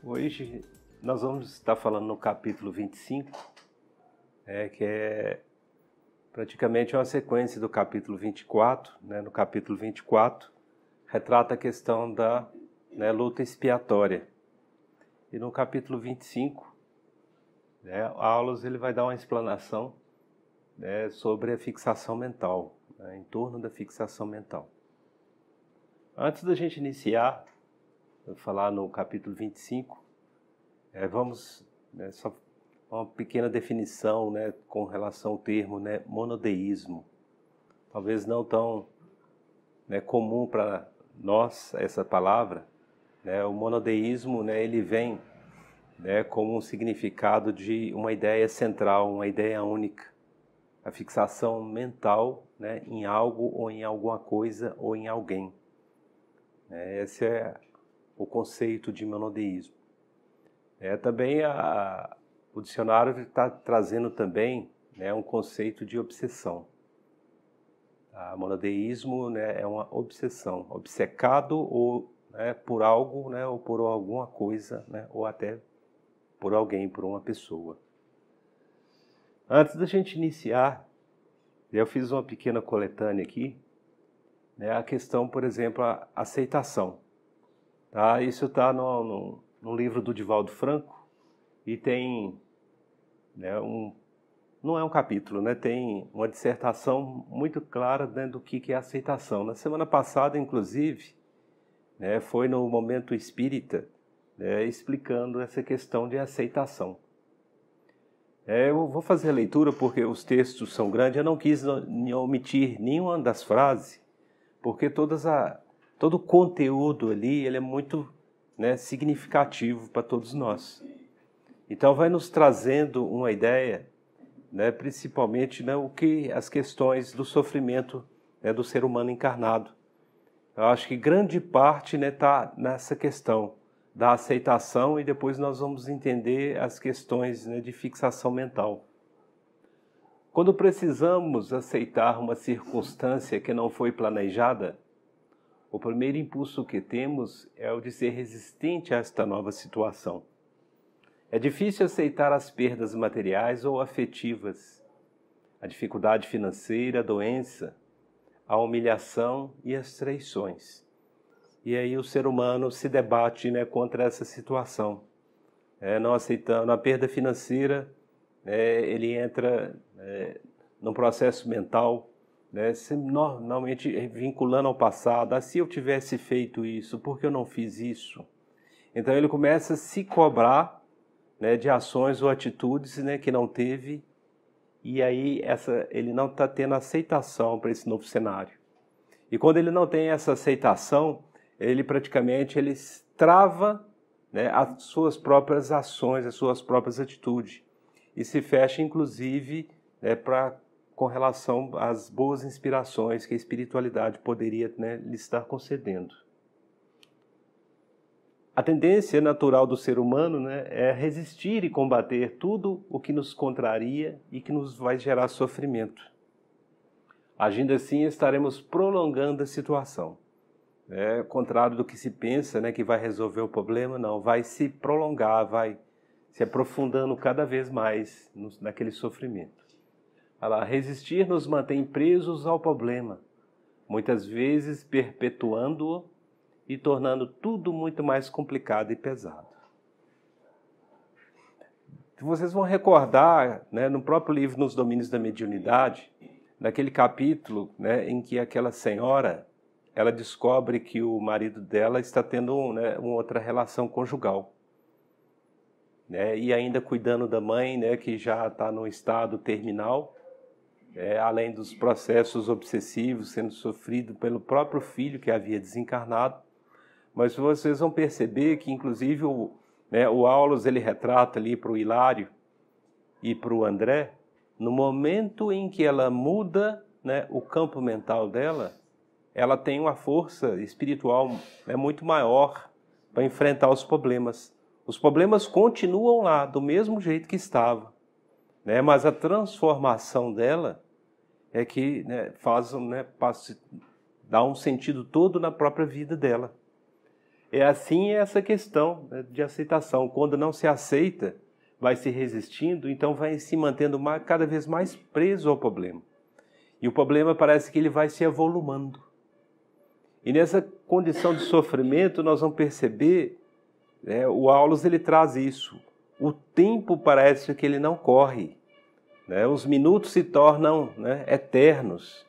Hoje nós vamos estar falando no capítulo 25, que é praticamente uma sequência do capítulo 24. No capítulo 24, retrata a questão da luta expiatória. E no capítulo 25, Aulos ele vai dar uma explanação sobre a fixação mental, em torno da fixação mental. Antes da gente iniciar, falar no capítulo 25, vamos só uma pequena definição com relação ao termo monodeísmo. Talvez não tão comum para nós essa palavra. O monodeísmo ele vem como um significado de uma ideia central, uma ideia única. A fixação mental em algo ou em alguma coisa ou em alguém. Esse é o conceito de monodeísmo. Também o dicionário está trazendo também um conceito de obsessão. O monodeísmo é uma obsessão, obcecado ou por algo, ou por alguma coisa, ou até por alguém, por uma pessoa. Antes da gente iniciar, eu fiz uma pequena coletânea aqui, a questão, por exemplo, a aceitação. Tá? Isso está no livro do Divaldo Franco e tem não é um capítulo, tem uma dissertação muito clara do que é aceitação. Na semana passada, inclusive, foi no Momento Espírita, explicando essa questão de aceitação. Eu vou fazer a leitura porque os textos são grandes, eu não quis omitir nenhuma das frases, porque todo o conteúdo ali ele é muito significativo para todos nós. Então vai nos trazendo uma ideia, principalmente as questões do sofrimento do ser humano encarnado. Eu acho que grande parte está nessa questão da aceitação e depois nós vamos entender as questões de fixação mental. Quando precisamos aceitar uma circunstância que não foi planejada, o primeiro impulso que temos é o de ser resistente a esta nova situação. É difícil aceitar as perdas materiais ou afetivas, a dificuldade financeira, a doença, a humilhação e as traições. E aí o ser humano se debate contra essa situação. Não aceitando a perda financeira, ele entra num processo mental, normalmente vinculando ao passado. Se eu tivesse feito isso, por que eu não fiz isso? Então ele começa a se cobrar de ações ou atitudes que não teve, e aí ele não está tendo aceitação para esse novo cenário. E quando ele não tem essa aceitação, ele praticamente trava as suas próprias ações, as suas próprias atitudes, e se fecha inclusive com relação às boas inspirações que a espiritualidade poderia lhe estar concedendo. A tendência natural do ser humano é resistir e combater tudo o que nos contraria e que nos vai gerar sofrimento. Agindo assim, estaremos prolongando a situação. Contrário do que se pensa, que vai resolver o problema, não, vai se prolongar, vai se aprofundando cada vez mais naquele sofrimento. Resistir nos mantém presos ao problema, muitas vezes perpetuando-o e tornando tudo muito mais complicado e pesado. Vocês vão recordar, no próprio livro Nos Domínios da Mediunidade, naquele capítulo em que aquela senhora ela descobre que o marido dela está tendo uma outra relação conjugal. E ainda cuidando da mãe, que já está no estado terminal, além dos processos obsessivos sendo sofrido pelo próprio filho que havia desencarnado. Mas vocês vão perceber que, inclusive, o Aulos ele retrata ali para o Hilário e para o André, no momento em que ela muda o campo mental dela, ela tem uma força espiritual muito maior para enfrentar os problemas. Os problemas continuam lá, do mesmo jeito que estava, mas a transformação dela é que dá um sentido todo na própria vida dela. É assim essa questão, né, de aceitação. Quando não se aceita, vai se resistindo, então vai se mantendo cada vez mais preso ao problema. E o problema parece que ele vai se avolumando. E nessa condição de sofrimento, nós vamos perceber, né, o Aulus ele traz isso. O tempo parece que ele não corre, né? Os minutos se tornam, né, eternos.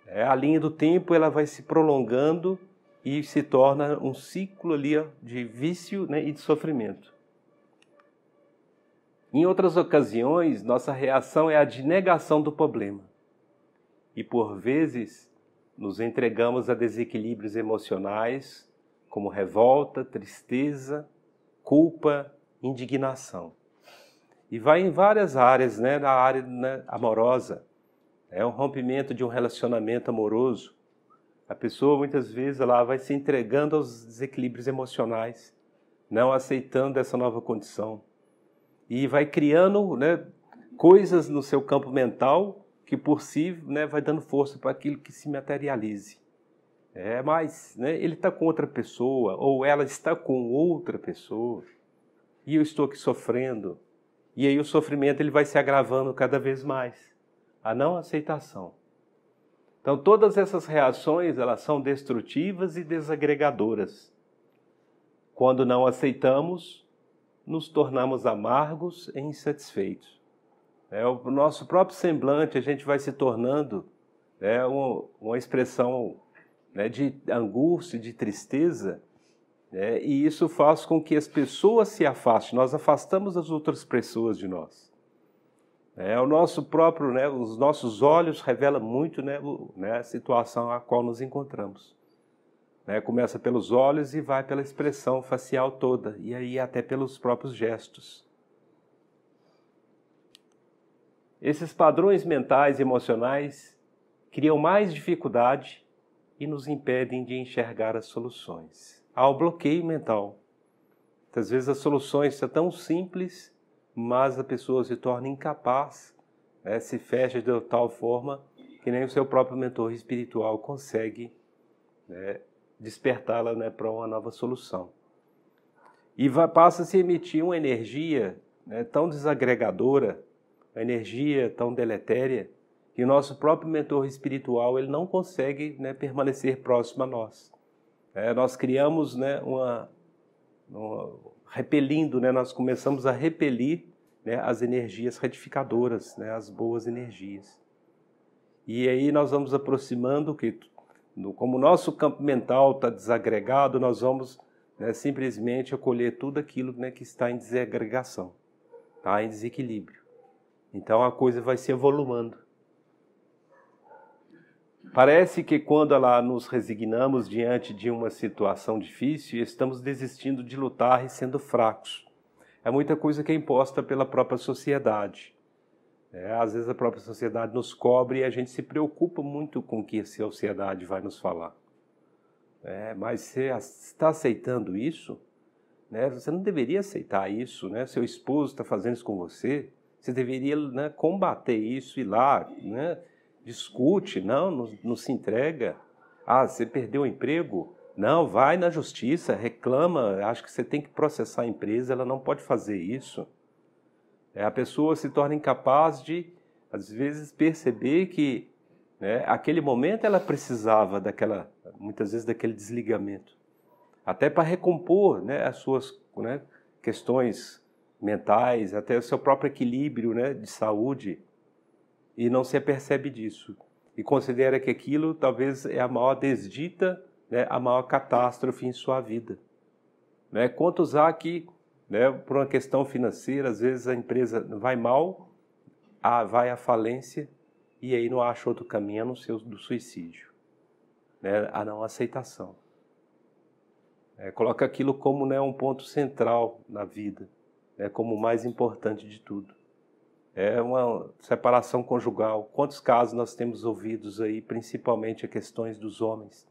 A linha do tempo ela vai se prolongando e se torna um ciclo ali de vício, né, e de sofrimento. Em outras ocasiões, nossa reação é a de negação do problema. E por vezes nos entregamos a desequilíbrios emocionais, como revolta, tristeza, culpa, indignação. E vai em várias áreas, né? Na área, né, amorosa. É um rompimento de um relacionamento amoroso. A pessoa, muitas vezes, ela vai se entregando aos desequilíbrios emocionais, não aceitando essa nova condição. E vai criando, né, coisas no seu campo mental que, por si, né, vai dando força para aquilo que se materialize. Mas, né, ele está com outra pessoa, ou ela está com outra pessoa, e eu estou aqui sofrendo. E aí o sofrimento ele vai se agravando cada vez mais. A não aceitação. Então, todas essas reações, elas são destrutivas e desagregadoras. Quando não aceitamos, nos tornamos amargos e insatisfeitos. O nosso próprio semblante, a gente vai se tornando, né, uma expressão, né, de angústia, de tristeza, né, e isso faz com que as pessoas se afastem. Nós afastamos as outras pessoas de nós. O nosso próprio, né, os nossos olhos revelam muito, né, a situação a qual nos encontramos. Começa pelos olhos e vai pela expressão facial toda, e aí até pelos próprios gestos. Esses padrões mentais e emocionais criam mais dificuldade e nos impedem de enxergar as soluções. Há o bloqueio mental. Muitas vezes as soluções são tão simples, mas a pessoa se torna incapaz, né, se fecha de tal forma que nem o seu próprio mentor espiritual consegue, né, despertá-la, né, para uma nova solução. E passa a se emitir uma energia, né, tão desagregadora, uma energia tão deletéria, que o nosso próprio mentor espiritual ele não consegue, né, permanecer próximo a nós. Nós criamos, né, repelindo, né, nós começamos a repelir, né, as energias retificadoras, né, as boas energias. E aí nós vamos aproximando, como o nosso campo mental está desagregado, nós vamos, né, simplesmente acolher tudo aquilo, né, que está em desagregação, está em desequilíbrio. Então a coisa vai se avolumando. Parece que quando nos resignamos diante de uma situação difícil, estamos desistindo de lutar e sendo fracos. É muita coisa que é imposta pela própria sociedade. Às vezes a própria sociedade nos cobre e a gente se preocupa muito com o que a sociedade vai nos falar. Mas você está aceitando isso? Você não deveria aceitar isso, né? Seu esposo está fazendo isso com você. Você deveria, né, combater isso, ir lá, né? Discute, não se entrega. Você perdeu o emprego? Não, vai na justiça, reclama, acho que você tem que processar a empresa, ela não pode fazer isso. A pessoa se torna incapaz de, às vezes, perceber que, né, aquele momento ela precisava muitas vezes daquele desligamento. Até para recompor, né, as suas, né, questões mentais, até o seu próprio equilíbrio, né, de saúde, e não se apercebe disso. E considera que aquilo talvez é a maior desdita, né, a maior catástrofe em sua vida. Quantos há que, né, por uma questão financeira, às vezes a empresa vai mal, vai à falência, e aí não acha outro caminho a não ser o do suicídio, né, a não aceitação. Coloca aquilo como, né, um ponto central na vida, como o mais importante de tudo. Uma separação conjugal. Quantos casos nós temos ouvidos aí, principalmente a questões dos homens,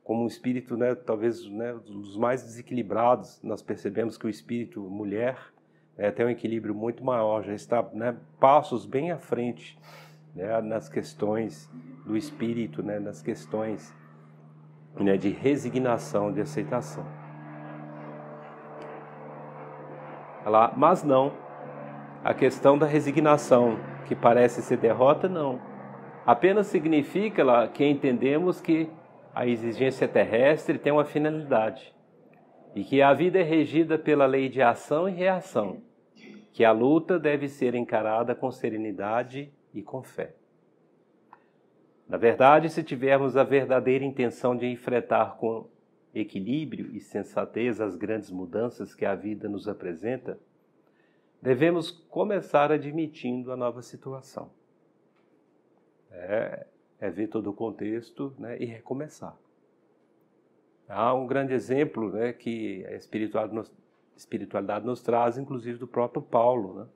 como um espírito, né, talvez, né, dos mais desequilibrados. Nós percebemos que o espírito mulher tem um equilíbrio muito maior, já está, né, passos bem à frente, né, nas questões do espírito, né, nas questões né, de resignação, de aceitação. Mas não, a questão da resignação, que parece ser derrota, não. Apenas significa que entendemos que a exigência terrestre tem uma finalidade e que a vida é regida pela lei de ação e reação, que a luta deve ser encarada com serenidade e com fé. Na verdade, se tivermos a verdadeira intenção de enfrentar com equilíbrio e sensatez as grandes mudanças que a vida nos apresenta, devemos começar admitindo a nova situação. É ver todo o contexto, né, e recomeçar. Há um grande exemplo, né, que a espiritualidade nos traz, inclusive do próprio Paulo. Né?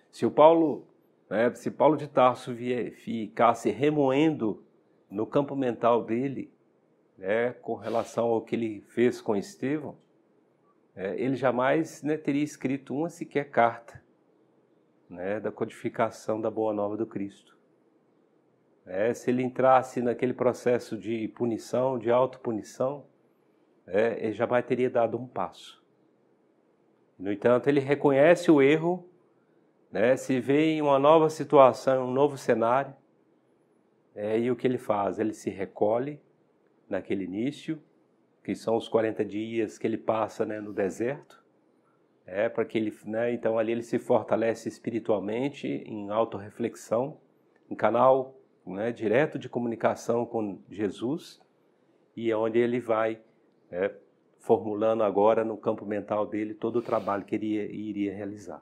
Se Paulo de Tarso ficasse remoendo no campo mental dele, né, com relação ao que ele fez com Estevão, ele jamais, né, teria escrito uma sequer carta, né, da codificação da Boa Nova do Cristo. Se ele entrasse naquele processo de punição, de autopunição, ele jamais teria dado um passo. No entanto, ele reconhece o erro, né, se vê em uma nova situação, um novo cenário, e o que ele faz? Ele se recolhe naquele início, que são os 40 dias que ele passa, né, no deserto, para que ele, né, então ali ele se fortalece espiritualmente em autorreflexão, em canal, né, direto de comunicação com Jesus, e é onde ele vai formulando agora no campo mental dele todo o trabalho que ele iria realizar.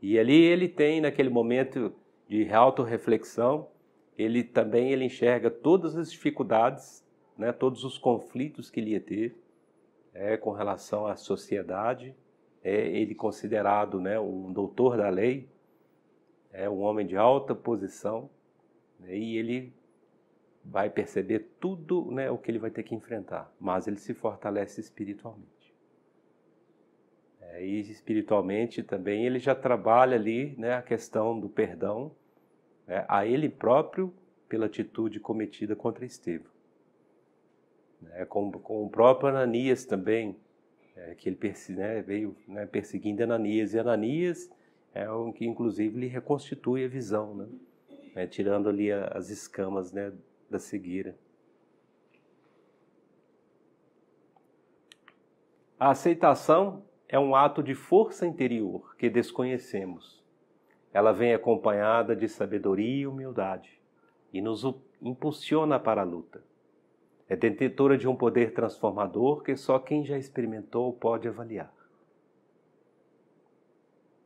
E ali ele tem, naquele momento de autorreflexão, ele enxerga todas as dificuldades, né, todos os conflitos que ele ia ter com relação à sociedade. Ele considerado, né, um doutor da lei, um homem de alta posição, né, e ele vai perceber tudo, né, o que ele vai ter que enfrentar, mas ele se fortalece espiritualmente. E espiritualmente também ele já trabalha ali, né, a questão do perdão, a ele próprio pela atitude cometida contra Estevão. Com o próprio Ananias também, que ele veio, né, perseguindo Ananias, e Ananias é o que inclusive lhe reconstitui a visão, né, tirando ali as escamas, né, da cegueira. A aceitação é um ato de força interior que desconhecemos. Ela vem acompanhada de sabedoria e humildade e nos impulsiona para a luta. É detentora de um poder transformador que só quem já experimentou pode avaliar.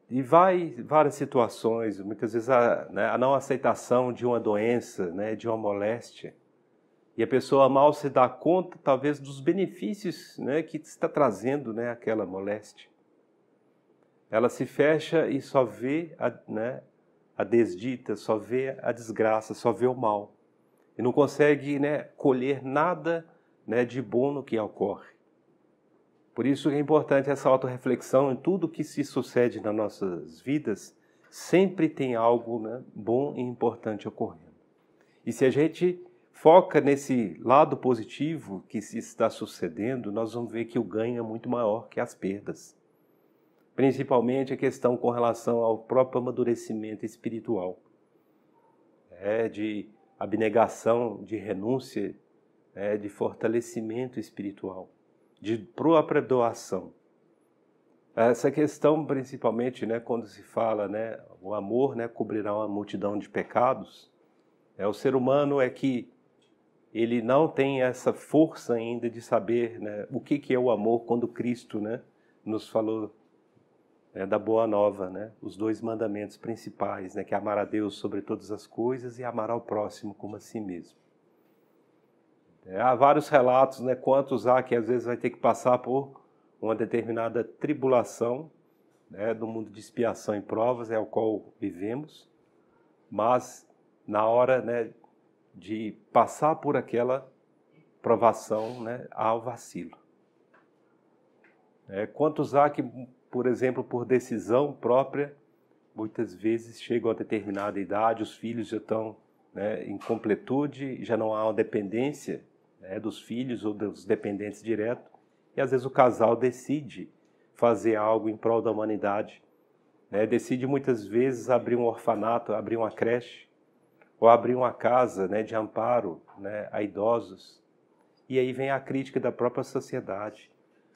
E várias situações, muitas vezes a não aceitação de uma doença, né, de uma moléstia, e a pessoa mal se dá conta, talvez, dos benefícios, né, que está trazendo, né, aquela moléstia. Ela se fecha e só vê a desdita, só vê a desgraça, só vê o mal. E não consegue, né, colher nada, né, de bom no que ocorre. Por isso é importante essa autorreflexão em tudo que se sucede nas nossas vidas, sempre tem algo, né, bom e importante ocorrendo. E se a gente foca nesse lado positivo que se está sucedendo, nós vamos ver que o ganho é muito maior que as perdas. Principalmente a questão com relação ao próprio amadurecimento espiritual. De abnegação, de renúncia, de fortalecimento espiritual, de própria doação. Essa questão, principalmente, né, quando se fala, né, o amor, né, cobrirá uma multidão de pecados, o ser humano que ele não tem essa força ainda de saber, né, o que é o amor quando Cristo, né, nos falou, né, da Boa Nova, né, os 2 mandamentos principais, né, que é amar a Deus sobre todas as coisas e amar ao próximo como a si mesmo. Há vários relatos, né, quantos há que às vezes vai ter que passar por uma determinada tribulação, né, do mundo de expiação e provas, o qual vivemos, mas na hora, né, de passar por aquela provação, né, há o vacilo. Quantos há que, por exemplo, por decisão própria, muitas vezes chegam a determinada idade, os filhos já estão, né, em completude, já não há uma dependência, né, dos filhos ou dos dependentes diretos, e às vezes o casal decide fazer algo em prol da humanidade, né, decide muitas vezes abrir um orfanato, abrir uma creche, ou abrir uma casa, né, de amparo, né, a idosos. E aí vem a crítica da própria sociedade.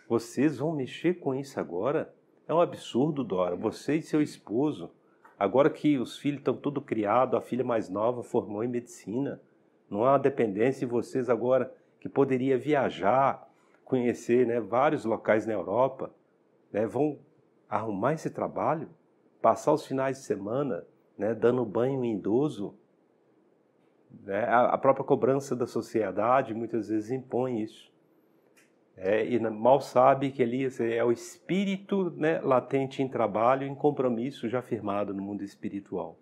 Vocês vão mexer com isso agora? É um absurdo, Dora. Você e seu esposo, agora que os filhos estão tudo criados, a filha mais nova formou em medicina, não há uma dependência de vocês agora que poderia viajar, conhecer, né, vários locais na Europa, né, vão arrumar esse trabalho, passar os finais de semana, né, dando banho em idoso. Né, a própria cobrança da sociedade muitas vezes impõe isso. E mal sabe que ali é o espírito, né, latente em trabalho, em compromisso já firmado no mundo espiritual.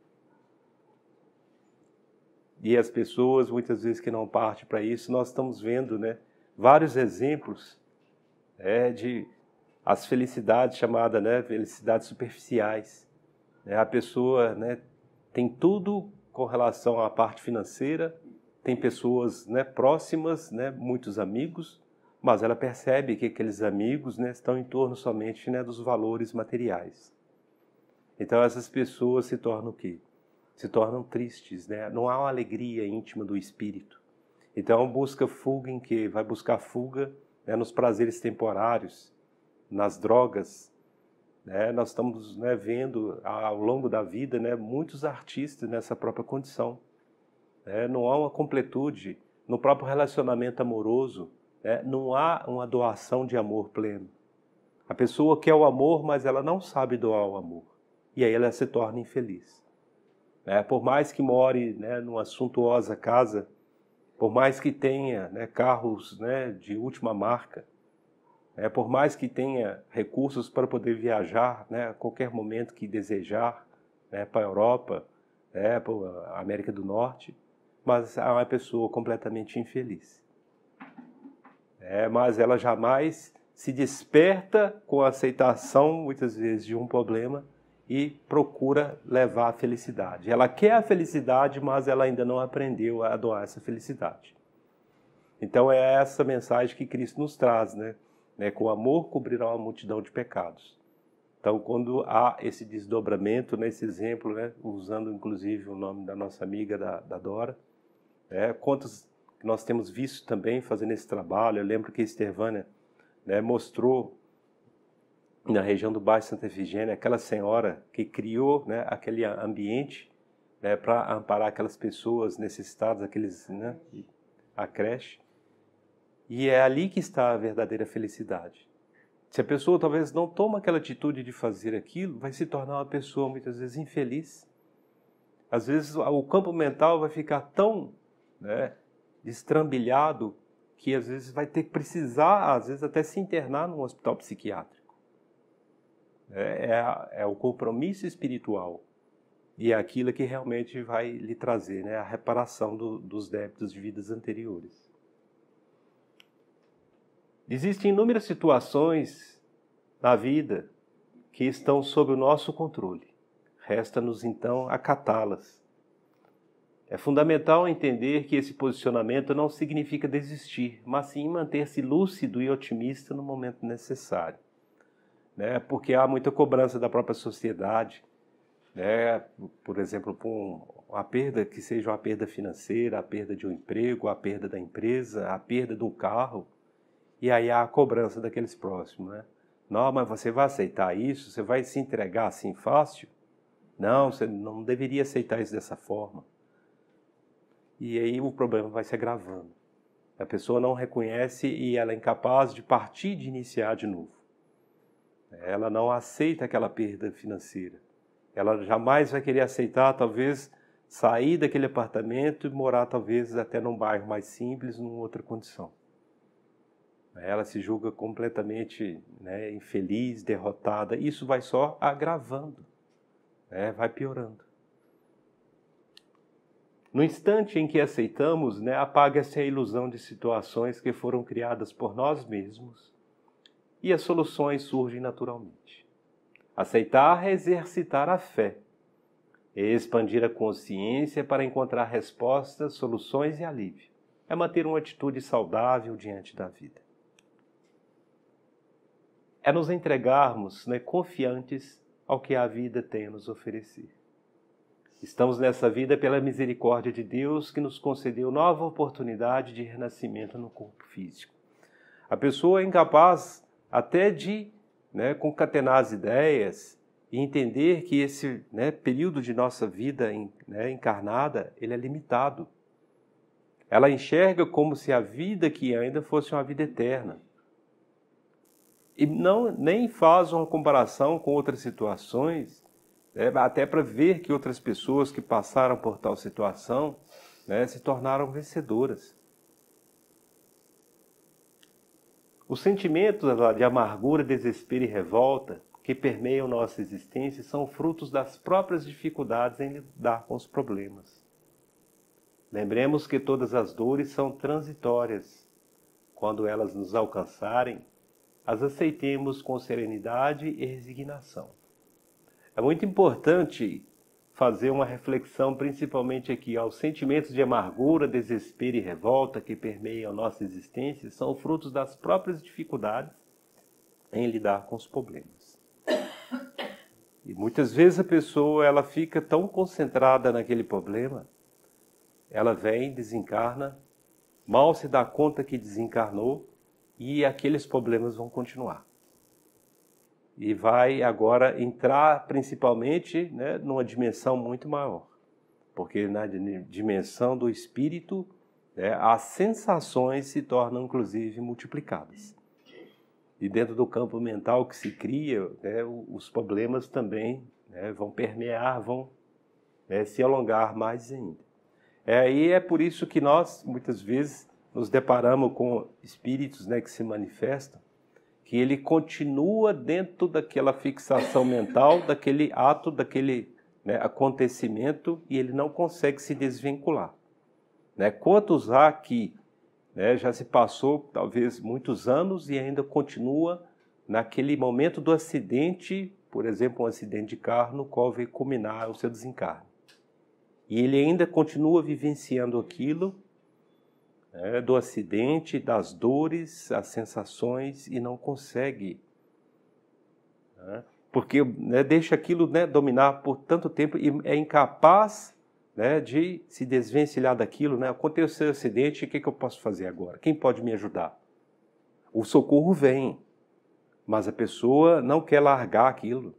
E as pessoas, muitas vezes, que não partem para isso, nós estamos vendo, né, vários exemplos de as felicidades chamadas, né, felicidades superficiais. A pessoa, né, tem tudo com relação à parte financeira, tem pessoas, né, próximas, né, muitos amigos, mas ela percebe que aqueles amigos, né, estão em torno somente, né, dos valores materiais. Então essas pessoas se tornam o quê? Se tornam tristes, né? Não há uma alegria íntima do espírito. Então busca fuga em quê? Vai buscar fuga, né, nos prazeres temporários, nas drogas. Né? Nós estamos, né, vendo ao longo da vida, né, muitos artistas nessa própria condição. Não há uma completude no próprio relacionamento amoroso, né? Não há uma doação de amor pleno. A pessoa quer o amor, mas ela não sabe doar o amor. E aí ela se torna infeliz. Por mais que more, né, numa suntuosa casa, por mais que tenha, né, carros, né, de última marca, por mais que tenha recursos para poder viajar, né, a qualquer momento que desejar, né, para a Europa, para a América do Norte, mas é uma pessoa completamente infeliz. Mas ela jamais se desperta com a aceitação, muitas vezes, de um problema e procura levar a felicidade. Ela quer a felicidade, mas ela ainda não aprendeu a doar essa felicidade. Então é essa mensagem que Cristo nos traz, né? Com amor cobrirá uma multidão de pecados. Então, quando há esse desdobramento, nesse exemplo, né, usando inclusive o nome da nossa amiga, da Dora, quantos nós temos visto também fazendo esse trabalho. Eu lembro que Estevânia, né, mostrou na região do bairro Santa Efigênia aquela senhora que criou, né, aquele ambiente, né, para amparar aquelas pessoas necessitadas, aqueles, né, a creche. E é ali que está a verdadeira felicidade. Se a pessoa talvez não toma aquela atitude de fazer aquilo, vai se tornar uma pessoa muitas vezes infeliz. Às vezes o campo mental vai ficar tão, né, destrambilhado que às vezes vai ter que precisar, às vezes até se internar num hospital psiquiátrico. É o compromisso espiritual e é aquilo que realmente vai lhe trazer, né, a reparação dos débitos de vidas anteriores. Existem inúmeras situações na vida que estão sob o nosso controle. Resta-nos, então, acatá-las. É fundamental entender que esse posicionamento não significa desistir, mas sim manter-se lúcido e otimista no momento necessário. Porque há muita cobrança da própria sociedade, por exemplo, por uma perda que seja uma perda financeira, a perda de um emprego, a perda da empresa, a perda de um carro. E aí há a cobrança daqueles próximos, né? Não, mas você vai aceitar isso? Você vai se entregar assim fácil? Não, você não deveria aceitar isso dessa forma. E aí o problema vai se agravando. A pessoa não reconhece e ela é incapaz de partir, de iniciar de novo. Ela não aceita aquela perda financeira. Ela jamais vai querer aceitar, talvez, sair daquele apartamento e morar, talvez, até num bairro mais simples, numa outra condição. Ela se julga completamente, né, infeliz, derrotada. Isso vai só agravando, vai piorando. No instante em que aceitamos, né, apaga-se a ilusão de situações que foram criadas por nós mesmos e as soluções surgem naturalmente. Aceitar é exercitar a fé, é expandir a consciência para encontrar respostas, soluções e alívio. é manter uma atitude saudável diante da vida. É nos entregarmos, né, confiantes ao que a vida tem a nos oferecer. Estamos nessa vida pela misericórdia de Deus que nos concedeu nova oportunidade de renascimento no corpo físico. A pessoa é incapaz até de, né, concatenar as ideias e entender que esse, né, período de nossa vida, né, encarnada, ele é limitado. Ela enxerga como se a vida que ainda fosse uma vida eterna. E nem faz uma comparação com outras situações, né, até para ver que outras pessoas que passaram por tal situação, né, se tornaram vencedoras. Os sentimentos de amargura, desespero e revolta que permeiam nossa existência são frutos das próprias dificuldades em lidar com os problemas. Lembremos que todas as dores são transitórias. Quando elas nos alcançarem, as aceitemos com serenidade e resignação. É muito importante fazer uma reflexão, principalmente aqui, aos sentimentos de amargura, desespero e revolta que permeiam nossa existência, são frutos das próprias dificuldades em lidar com os problemas. E muitas vezes a pessoa ela fica tão concentrada naquele problema, ela vem, desencarna, mal se dá conta que desencarnou e aqueles problemas vão continuar. E vai agora entrar principalmente, né, numa dimensão muito maior. Porque na dimensão do espírito, né, as sensações se tornam inclusive multiplicadas. E dentro do campo mental que se cria, né, os problemas também, né, vão permear, vão, né, se alongar mais ainda. E é por isso que nós, muitas vezes, nos deparamos com espíritos, né, que se manifestam, que ele continua dentro daquela fixação mental, daquele ato, daquele, né, acontecimento, e ele não consegue se desvincular. Né? Quantos há que, né, já se passou talvez muitos anos e ainda continua naquele momento do acidente, por exemplo, um acidente de carro no qual veio culminar o seu desencarne. E ele ainda continua vivenciando aquilo, do acidente, das dores, as sensações, e não consegue. Né? Porque, né, deixa aquilo, né, dominar por tanto tempo e é incapaz, né, de se desvencilhar daquilo. Né? Aconteceu o acidente, o que eu posso fazer agora? Quem pode me ajudar? O socorro vem, mas a pessoa não quer largar aquilo.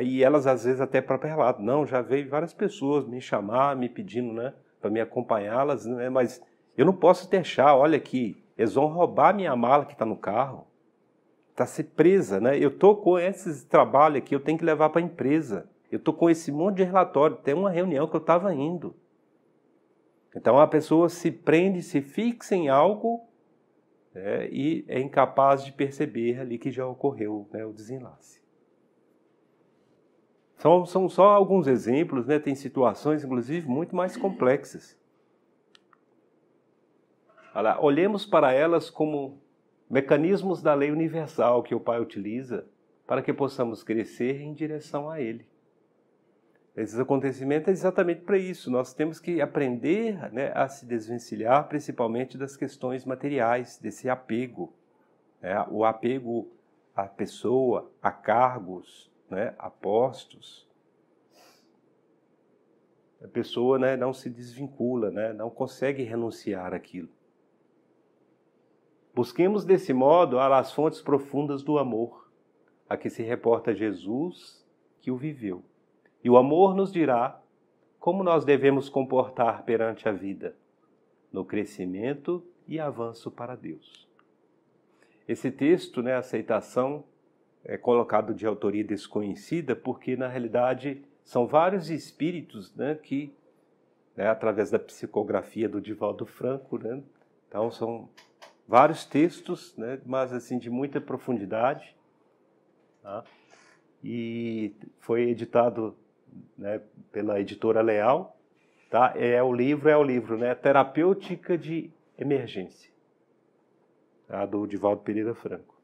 E elas, às vezes, até para perlar. Não, já veio várias pessoas me chamar, me pedindo, né, para me acompanhá-las, né? Mas eu não posso deixar, olha aqui, eles vão roubar minha mala que está no carro, está se presa, né? Eu estou com esse trabalho aqui, eu tenho que levar para a empresa, eu estou com esse monte de relatório, tem uma reunião que eu estava indo. Então a pessoa se prende, se fixa em algo, e é incapaz de perceber ali que já ocorreu, né, o desenlace. São só alguns exemplos, né? Tem situações, inclusive, muito mais complexas. Olhemos para elas como mecanismos da lei universal que o Pai utiliza para que possamos crescer em direção a Ele. Esses acontecimentos é exatamente para isso. Nós temos que aprender, né, a se desvencilhar, principalmente das questões materiais, desse apego. Né? O apego à pessoa, a cargos, né, a postos. A pessoa, né, não se desvincula, né, não consegue renunciar àquilo. Busquemos desse modo as fontes profundas do amor, a que se reporta Jesus que o viveu. E o amor nos dirá como nós devemos comportar perante a vida, no crescimento e avanço para Deus. Esse texto, né, aceitação, é colocado de autoria desconhecida porque, na realidade, são vários espíritos, né, que, né, através da psicografia do Divaldo Franco, né, então são vários textos, né, mas assim, de muita profundidade, tá? E foi editado, né, pela editora Leal, tá? O livro, né, Terapêutica de Emergência, tá? Do Divaldo Pereira Franco.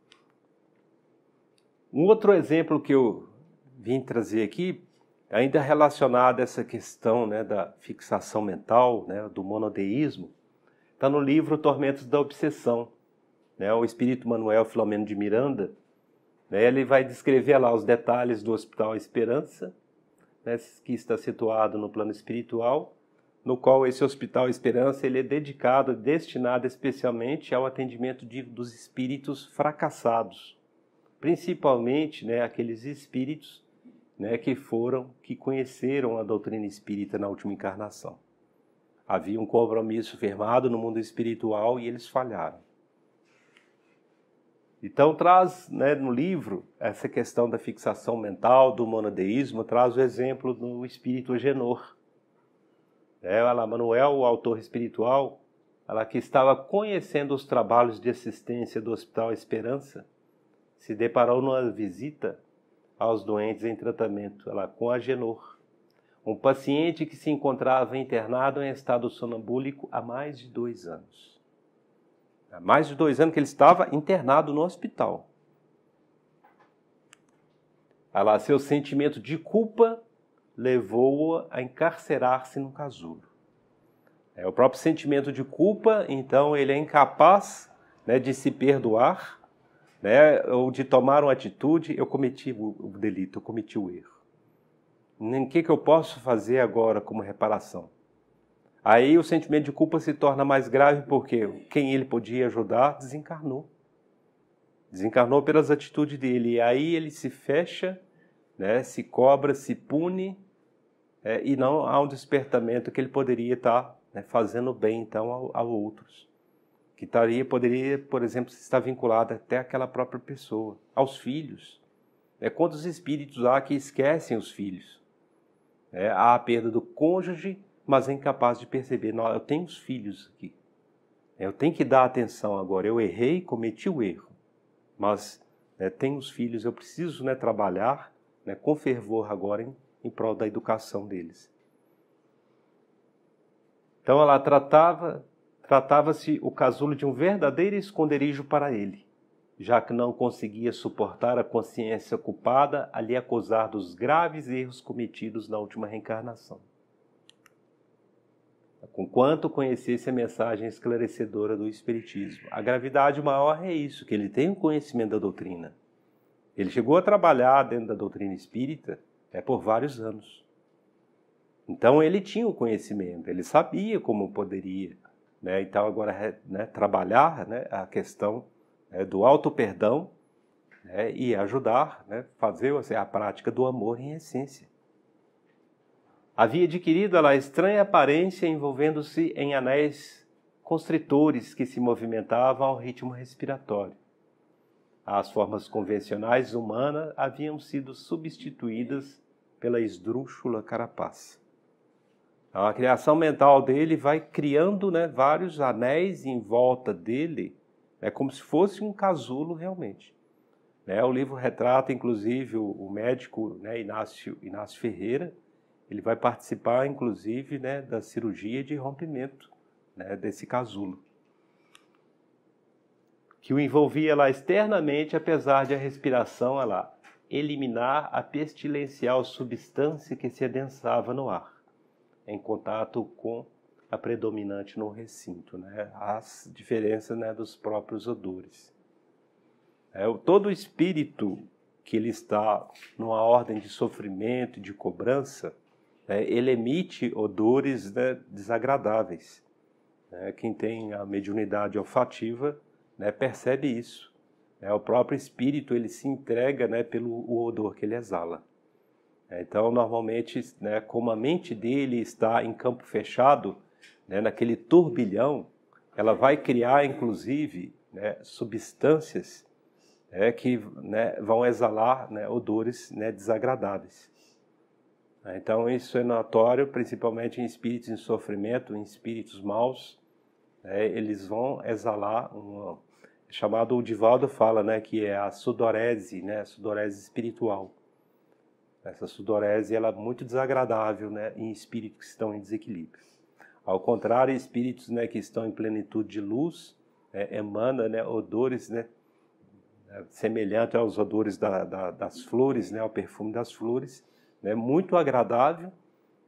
Um outro exemplo que eu vim trazer aqui Ainda relacionado a essa questão, né, da fixação mental, né, do monoteísmo, está no livro Tormentos da Obsessão. Né, o espírito Manuel Filomeno de Miranda, né, ele vai descrever lá os detalhes do Hospital Esperança, né, que está situado no plano espiritual, no qual esse Hospital Esperança ele é dedicado, destinado especialmente ao atendimento dos espíritos fracassados, principalmente, né, aqueles espíritos, né, que conheceram a doutrina espírita na última encarnação. Havia um compromisso firmado no mundo espiritual e eles falharam. Então traz, né, no livro essa questão da fixação mental, do monodeísmo, traz o exemplo do espírito Agenor. Manuel, o autor espiritual, que estava conhecendo os trabalhos de assistência do Hospital Esperança, se deparou numa visita aos doentes em tratamento com Agenor, um paciente que se encontrava internado em estado sonambúlico há mais de 2 anos. Há mais de 2 anos que ele estava internado no hospital. Seu sentimento de culpa levou-o a encarcerar-se no casulo. O próprio sentimento de culpa, então, ele é incapaz, né, de se perdoar, né, ou de tomar uma atitude. Eu cometi o delito, eu cometi o erro. O que eu posso fazer agora como reparação? Aí o sentimento de culpa se torna mais grave porque quem ele podia ajudar desencarnou. Desencarnou pelas atitudes dele. E aí ele se fecha, né, se cobra, se pune, e não há um despertamento que ele poderia estar, né, fazendo bem então a outros. Que poderia, por exemplo, estar vinculado até àquela própria pessoa, aos filhos. Quantos espíritos há que esquecem os filhos? Há a perda do cônjuge, mas é incapaz de perceber, não, eu tenho os filhos aqui. Eu tenho que dar atenção agora. Eu errei, cometi o erro, mas tenho os filhos, eu preciso, né, trabalhar, né, com fervor agora em prol da educação deles. Então ela tratava-se o casulo de um verdadeiro esconderijo para ele, já que não conseguia suportar a consciência culpada a lhe acusar dos graves erros cometidos na última reencarnação. Conquanto conhecesse a mensagem esclarecedora do Espiritismo. A gravidade maior é isso, que ele tem o conhecimento da doutrina. Ele chegou a trabalhar dentro da doutrina espírita por vários anos. Então ele tinha o conhecimento, ele sabia como poderia, né? Então agora, né, trabalhar, né, a questão do auto-perdão, né, e ajudar, né, fazer a prática do amor em essência. Havia adquirido a estranha aparência envolvendo-se em anéis constritores que se movimentavam ao ritmo respiratório. As formas convencionais humanas haviam sido substituídas pela esdrúxula carapaça. A criação mental dele vai criando, né, vários anéis em volta dele, como se fosse um casulo realmente. O livro retrata, inclusive, o médico, né, Inácio Ferreira. Ele vai participar, inclusive, né, da cirurgia de rompimento, né, desse casulo, que o envolvia lá externamente, apesar de a respiração eliminar a pestilencial substância que se adensava no ar, em contato com a predominante no recinto, né, as diferenças, né, dos próprios odores. Todo espírito que ele está numa ordem de sofrimento e de cobrança, ele emite odores, né, desagradáveis. Quem tem a mediunidade olfativa, né, percebe isso. O próprio espírito ele se entrega, né, pelo odor que ele exala. Então, normalmente, né, como a mente dele está em campo fechado, né, naquele turbilhão, ela vai criar, inclusive, né, substâncias que, né, vão exalar, né, odores, né, desagradáveis. Então, isso é notório, principalmente em espíritos em sofrimento, em espíritos maus. Eles vão exalar chamado, o Divaldo fala, né, que é a sudorese, né, a sudorese espiritual. Essa sudorese ela é muito desagradável, né, em espíritos que estão em desequilíbrio. Ao contrário, espíritos, né, que estão em plenitude de luz, emana, né, odores, né, semelhantes aos odores das flores, né, ao perfume das flores, né, muito agradável,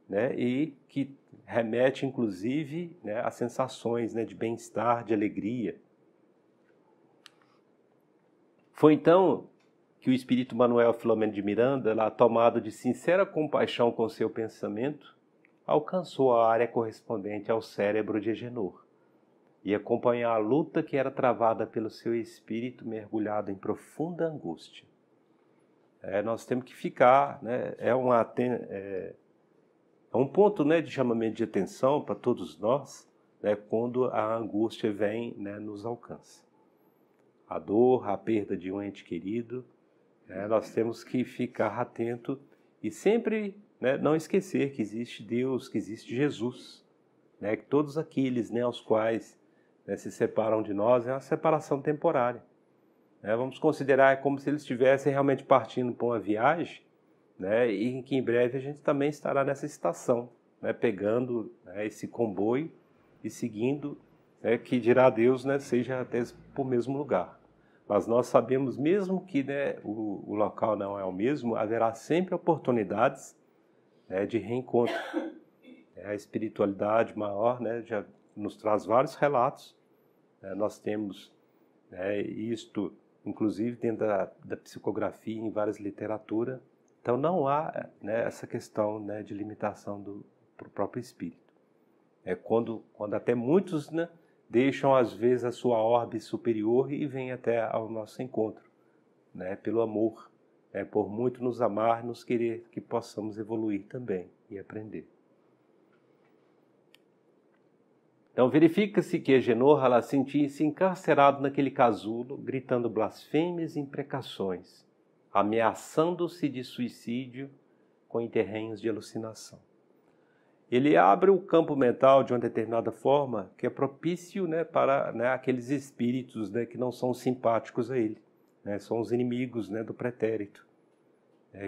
né, e que remete, inclusive, né, a sensações, né, de bem-estar, de alegria. Foi então que o espírito Manuel Filomeno de Miranda, lá tomado de sincera compaixão com seu pensamento, alcançou a área correspondente ao cérebro de Agenor e acompanhou a luta que era travada pelo seu espírito mergulhado em profunda angústia. Nós temos que ficar, né, é um ponto, né, de chamamento de atenção para todos nós, né, quando a angústia vem, né, nos alcança. A dor, a perda de um ente querido, né, nós temos que ficar atento e sempre, né, não esquecer que existe Deus, que existe Jesus, né, que todos aqueles, né, aos quais, né, se separam de nós é uma separação temporária. Vamos considerar como se eles estivessem realmente partindo para uma viagem, né, e que em breve a gente também estará nessa estação, né, pegando, né, esse comboio e seguindo, né, que dirá Deus, né, seja até para o mesmo lugar. Mas nós sabemos, mesmo que, né, o local não é o mesmo, haverá sempre oportunidades, né, de reencontro. A espiritualidade maior, né, já nos traz vários relatos. Nós temos, né, isto, inclusive, dentro da psicografia, em várias literaturas. Então, não há, né, essa questão, né, de limitação do próprio espírito. Quando até muitos, né, deixam, às vezes, a sua orbe superior e vêm até ao nosso encontro, né, pelo amor, por muito nos amar, nos querer que possamos evoluir também e aprender. Então, verifica-se que Agenor ela sentia-se encarcerado naquele casulo, gritando blasfêmias e imprecações, ameaçando-se de suicídio com interrenhos de alucinação. Ele abre o campo mental de uma determinada forma que é propício, né, para, né, aqueles espíritos, né, que não são simpáticos a ele, né, são os inimigos, né, do pretérito,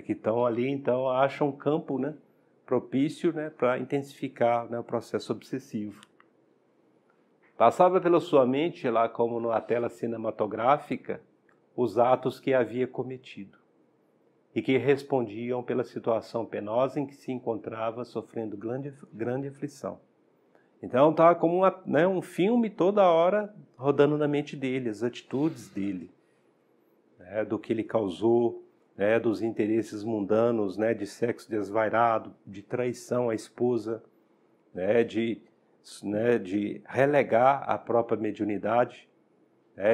que estão ali, então acham um campo, né, propício, né, para intensificar, né, o processo obsessivo. Passava pela sua mente, lá como numa tela cinematográfica, os atos que havia cometido e que respondiam pela situação penosa em que se encontrava, sofrendo grande aflição. Então estava como um filme toda hora rodando na mente dele, as atitudes dele, né, do que ele causou, né, dos interesses mundanos, né, de sexo desvairado, de traição à esposa, né, de relegar a própria mediunidade,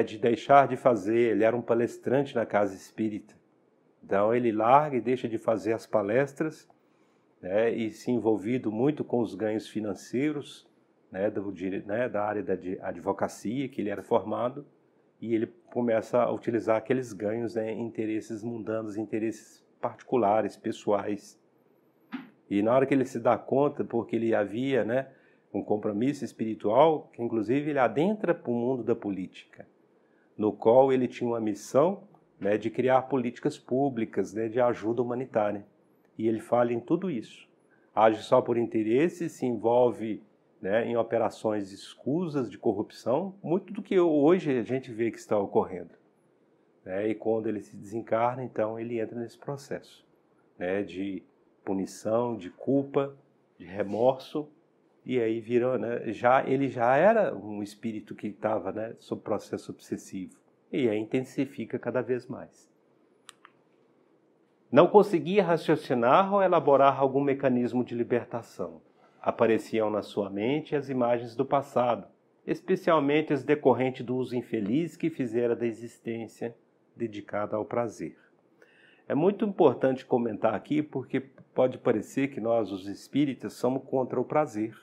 de deixar de fazer. Ele era um palestrante na casa espírita, então ele larga e deixa de fazer as palestras, né, e se envolvido muito com os ganhos financeiros, né, da área da advocacia que ele era formado, e ele começa a utilizar aqueles ganhos, né, em interesses mundanos, interesses particulares, pessoais. E na hora que ele se dá conta, porque ele havia, né, um compromisso espiritual, que inclusive ele adentra para o mundo da política, no qual ele tinha uma missão, né, de criar políticas públicas, né, de ajuda humanitária. E ele falha em tudo isso. Age só por interesse, se envolve, né, em operações escusas de corrupção, muito do que hoje a gente vê que está ocorrendo. E quando ele se desencarna, então ele entra nesse processo, né, de punição, de culpa, de remorso. E aí virou, né, ele já era um espírito que estava, né, sob processo obsessivo. E aí intensifica cada vez mais. Não conseguia raciocinar ou elaborar algum mecanismo de libertação. Apareciam na sua mente as imagens do passado, especialmente as decorrentes do uso infeliz que fizera da existência dedicada ao prazer. É muito importante comentar aqui, porque pode parecer que nós, os espíritas, somos contra o prazer.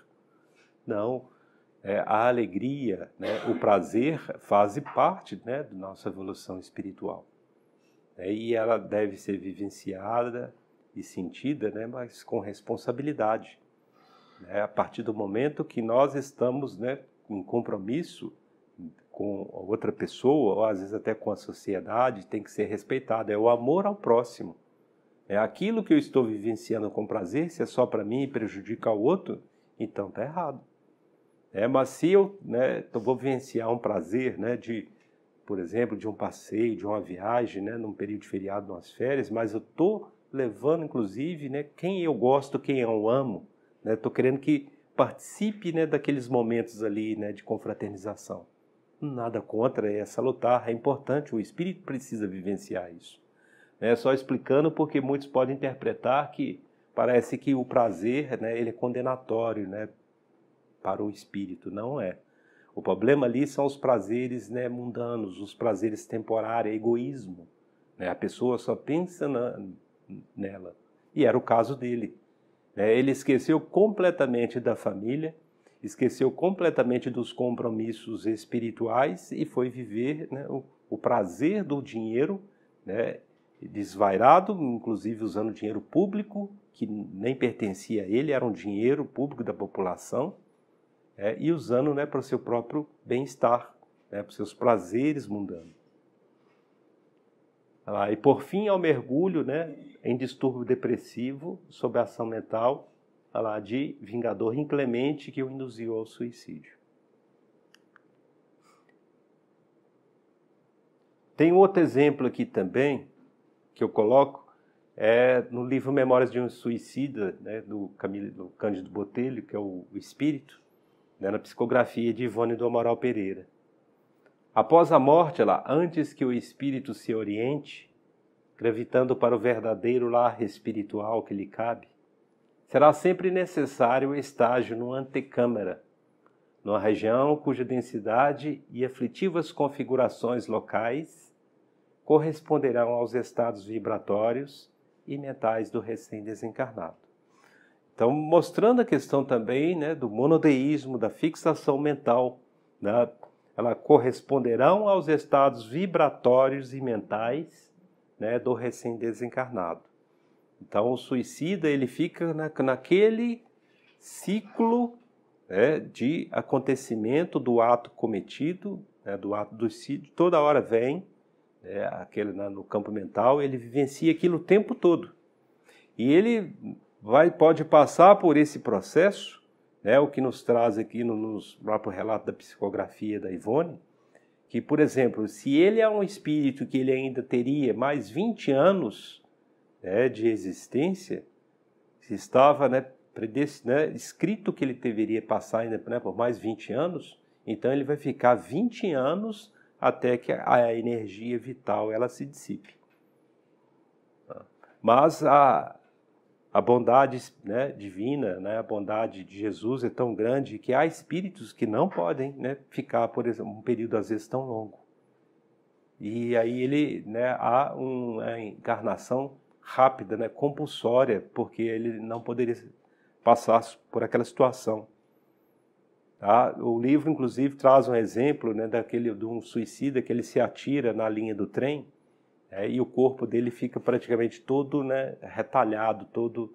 Não, a alegria, né, o prazer fazem parte, né, da nossa evolução espiritual. E ela deve ser vivenciada e sentida, né, mas com responsabilidade. A partir do momento que nós estamos, né, em compromisso com outra pessoa, ou às vezes até com a sociedade, tem que ser respeitado. É o amor ao próximo. Aquilo que eu estou vivenciando com prazer, se é só para mim e prejudica o outro, então está errado. Mas se eu, né, vou vivenciar um prazer, né, por exemplo, de um passeio, de uma viagem, né, num período de feriado, nas férias, mas eu estou levando, inclusive, né, quem eu gosto, quem eu amo. Estou querendo que participe, né, daqueles momentos ali, né, de confraternização. Nada contra, é salutar, é importante, o espírito precisa vivenciar isso. Só explicando porque muitos podem interpretar que parece que o prazer, né, ele é condenatório, né, para o espírito. Não é. O problema ali são os prazeres, né, mundanos, os prazeres temporários, egoísmo. Né? A pessoa só pensa nela. E era o caso dele. Ele esqueceu completamente da família, esqueceu completamente dos compromissos espirituais e foi viver, né, o prazer do dinheiro, né, desvairado, inclusive usando dinheiro público, que nem pertencia a ele, era um dinheiro público da população, e usando, né, para o seu próprio bem-estar, né, para os seus prazeres mundanos. E por fim, ao mergulho, né, em distúrbio depressivo, sob a ação mental de vingador inclemente que o induziu ao suicídio. Tem outro exemplo aqui também, que eu coloco, no livro Memórias de um Suicida, né, do Cândido Botelho, que é o Espírito, né, na psicografia de Ivone do Amaral Pereira. Após a morte, antes que o espírito se oriente, gravitando para o verdadeiro lar espiritual que lhe cabe, será sempre necessário o estágio no antecâmara, numa região cuja densidade e aflitivas configurações locais corresponderão aos estados vibratórios e mentais do recém-desencarnado. Então, mostrando a questão também, né, do monodeísmo, da fixação mental, né, ela corresponderão aos estados vibratórios e mentais, né, do recém-desencarnado. Então, o suicida ele fica naquele ciclo, né, de acontecimento do ato cometido, né, do ato do suicídio, toda hora vem, aquele no campo mental, ele vivencia aquilo o tempo todo. E ele pode passar por esse processo, né, o que nos traz aqui no próprio relato da psicografia da Ivone, que, por exemplo, se ele é um espírito que ele ainda teria mais 20 anos, né, de existência, se estava, né, escrito que ele deveria passar ainda, né, por mais 20 anos, então ele vai ficar 20 anos até que a energia vital ela se dissipe. Mas a bondade, né, divina, né, a bondade de Jesus é tão grande que há espíritos que não podem, né, ficar, por exemplo, um período às vezes tão longo. E aí ele, né, há uma encarnação rápida, né, compulsória, porque ele não poderia passar por aquela situação. Tá? O livro, inclusive, traz um exemplo, né, de um suicida que ele se atira na linha do trem, e o corpo dele fica praticamente todo, né, retalhado, todo,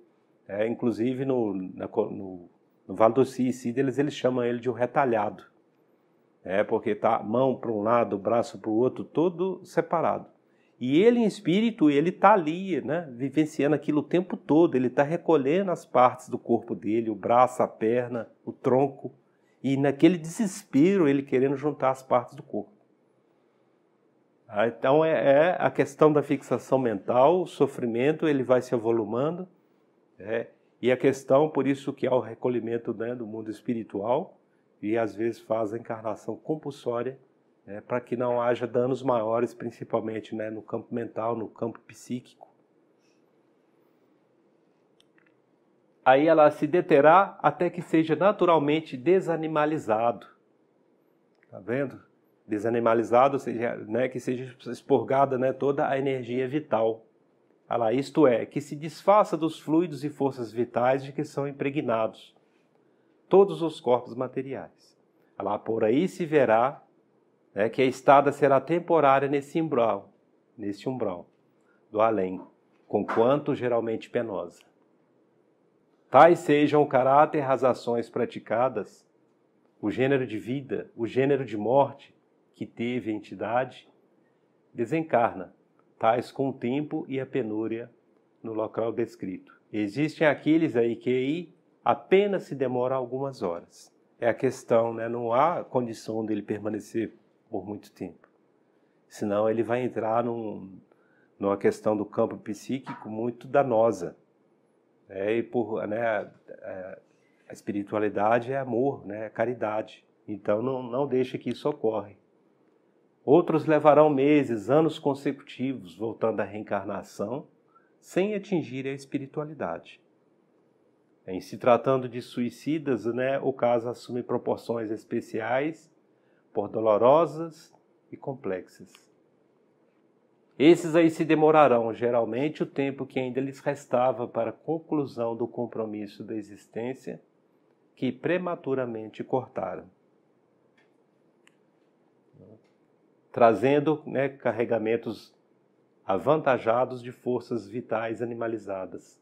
inclusive no Vale do Suicida eles chamam ele de um retalhado, porque tá mão para um lado, braço para o outro, todo separado. E ele em espírito, ele está ali, né, vivenciando aquilo o tempo todo, ele está recolhendo as partes do corpo dele, o braço, a perna, o tronco, e naquele desespero ele querendo juntar as partes do corpo. Então é a questão da fixação mental, o sofrimento ele vai se avolumando, e a questão, por isso que há o recolhimento, né, do mundo espiritual, e às vezes faz a encarnação compulsória, para que não haja danos maiores, principalmente, né, no campo mental, no campo psíquico. Aí ela se deterá até que seja naturalmente desanimalizado. Tá vendo? Desanimalizado, ou seja, né, que seja expurgada, né, toda a energia vital. Isto é, que se desfaça dos fluidos e forças vitais de que são impregnados todos os corpos materiais. Por aí se verá, né, que a estada será temporária nesse umbral do além, conquanto geralmente penosa. Tais sejam o caráter e as ações praticadas, o gênero de vida, o gênero de morte que teve a entidade, desencarna, tais com o tempo e a penúria no local descrito. Existem aqueles aí que apenas se demora algumas horas. É a questão, né? Não há condição dele permanecer por muito tempo. Senão ele vai entrar numa questão do campo psíquico muito danosa. E a espiritualidade é amor, né? É caridade. Então não deixe que isso ocorra. Outros levarão meses, anos consecutivos voltando à reencarnação sem atingir a espiritualidade. Em se tratando de suicidas, né, o caso assume proporções especiais, por dolorosas e complexas. Esses aí se demorarão, geralmente, o tempo que ainda lhes restava para a conclusão do compromisso da existência que prematuramente cortaram. Trazendo, né, carregamentos avantajados de forças vitais animalizadas,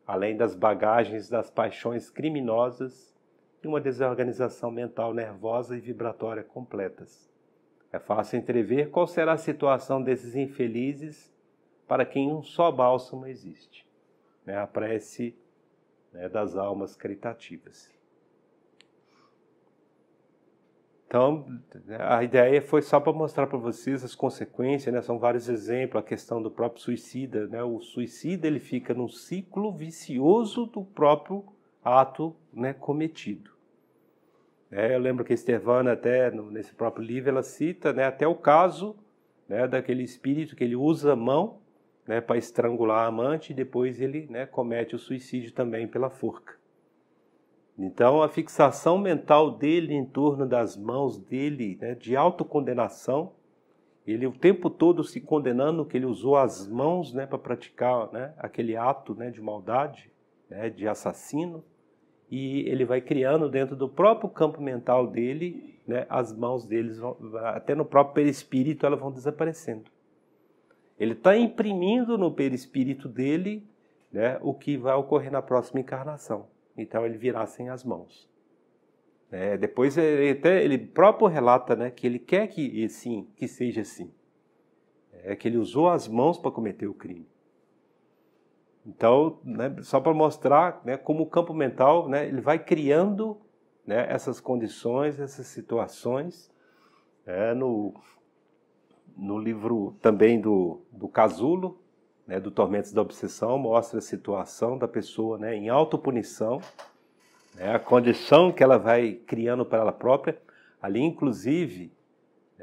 além das bagagens das paixões criminosas e uma desorganização mental nervosa e vibratória completas. É fácil entrever qual será a situação desses infelizes para quem um só bálsamo existe, né? A prece, né, das almas caritativas. Então, a ideia foi só para mostrar para vocês as consequências, né? São vários exemplos, a questão do próprio suicida, né? O suicida ele fica num ciclo vicioso do próprio ato, né, cometido. Eu lembro que a Estevana, até nesse próprio livro, ela cita, né, até o caso, né, daquele espírito que ele usa a mão, né, para estrangular a amante e depois ele, né, comete o suicídio também pela forca. Então, a fixação mental dele em torno das mãos dele, né, de autocondenação, ele o tempo todo se condenando que ele usou as mãos, né, para praticar, né, aquele ato, né, de maldade, né, de assassino, e ele vai criando dentro do próprio campo mental dele, né, as mãos deles, até no próprio perispírito, elas vão desaparecendo. Ele está imprimindo no perispírito dele, né, o que vai ocorrer na próxima encarnação. Então ele virá sem as mãos. Depois ele próprio relata, né, que ele quer que seja assim. Que ele usou as mãos para cometer o crime. Então, né, só para mostrar, né, como o campo mental, né, ele vai criando, né, essas condições, essas situações. No livro também do Casulo, né, do Tormentos da Obsessão, mostra a situação da pessoa, né, em autopunição, né, a condição que ela vai criando para ela própria. Ali, inclusive,